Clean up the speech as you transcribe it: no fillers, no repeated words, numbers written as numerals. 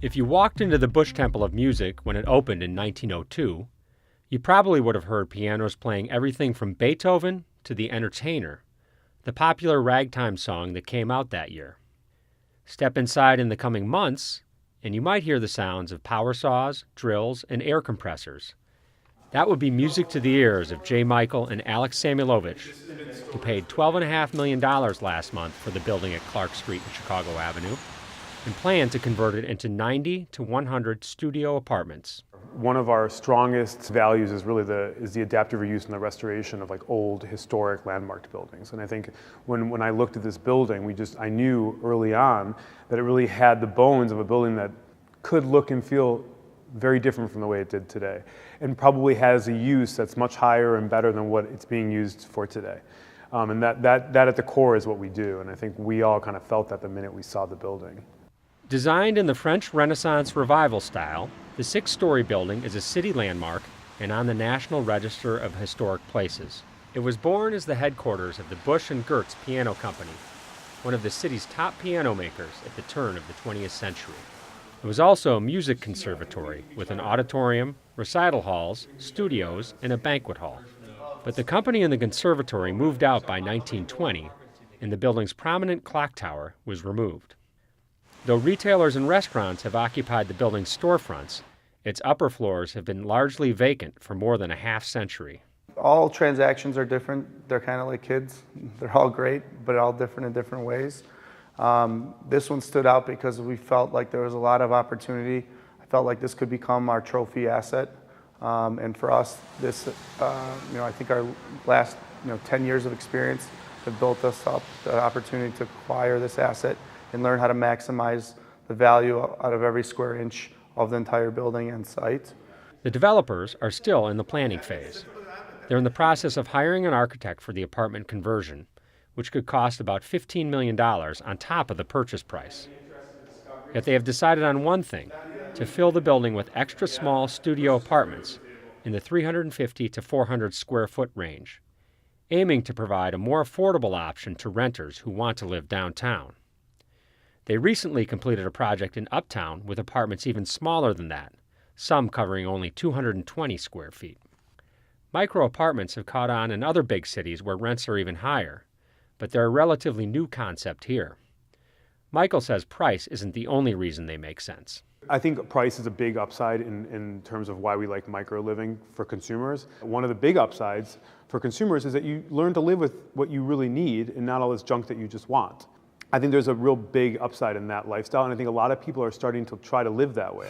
If you walked into the Bush Temple of Music when it opened in 1902, you probably would have heard pianos playing everything from Beethoven to The Entertainer, the popular ragtime song that came out that year. Step inside in the coming months, and you might hear the sounds of power saws, drills, and air compressors. That would be music to the ears of J. Michael and Alex Samoylovich, who paid $12.5 million last month for the building at Clark Street and Chicago Avenue, and plan to convert it into 90 to 100 studio apartments. One of our strongest values is really the adaptive reuse and the restoration of like old historic landmarked buildings. And I think when I looked at this building, I knew early on that it really had the bones of a building that could look and feel very different from the way it did today, and probably has a use that's much higher and better than what it's being used for today. And that at the core is what we do, and I think we all kind of felt that the minute we saw the building. Designed in the French Renaissance Revival style, the 6-story building is a city landmark and on the National Register of Historic Places. It was born as the headquarters of the Bush and Gertz Piano Company, one of the city's top piano makers at the turn of the 20th century. It was also a music conservatory with an auditorium, recital halls, studios, and a banquet hall. But the company and the conservatory moved out by 1920, and the building's prominent clock tower was removed. Though retailers and restaurants have occupied the building's storefronts, its upper floors have been largely vacant for more than a half-century. All transactions are different. They're kind of like kids. They're all great, but all different in different ways. This one stood out because we felt like there was a lot of opportunity. I felt like this could become our trophy asset. And for us, this, I think our last 10 years of experience have built us up the opportunity to acquire this asset and learn how to maximize the value out of every square inch of the entire building and site. The developers are still in the planning phase. They're in the process of hiring an architect for the apartment conversion, which could cost about $15 million on top of the purchase price. Yet they have decided on one thing: to fill the building with extra small studio apartments in the 350 to 400 square foot range, aiming to provide a more affordable option to renters who want to live downtown. They recently completed a project in Uptown with apartments even smaller than that, some covering only 220 square feet. Micro apartments have caught on in other big cities where rents are even higher, but they're a relatively new concept here. Michael says price isn't the only reason they make sense. I think price is a big upside in terms of why we like micro-living for consumers. One of the big upsides for consumers is that you learn to live with what you really need and not all this junk that you just want. I think there's a real big upside in that lifestyle, and I think a lot of people are starting to try to live that way.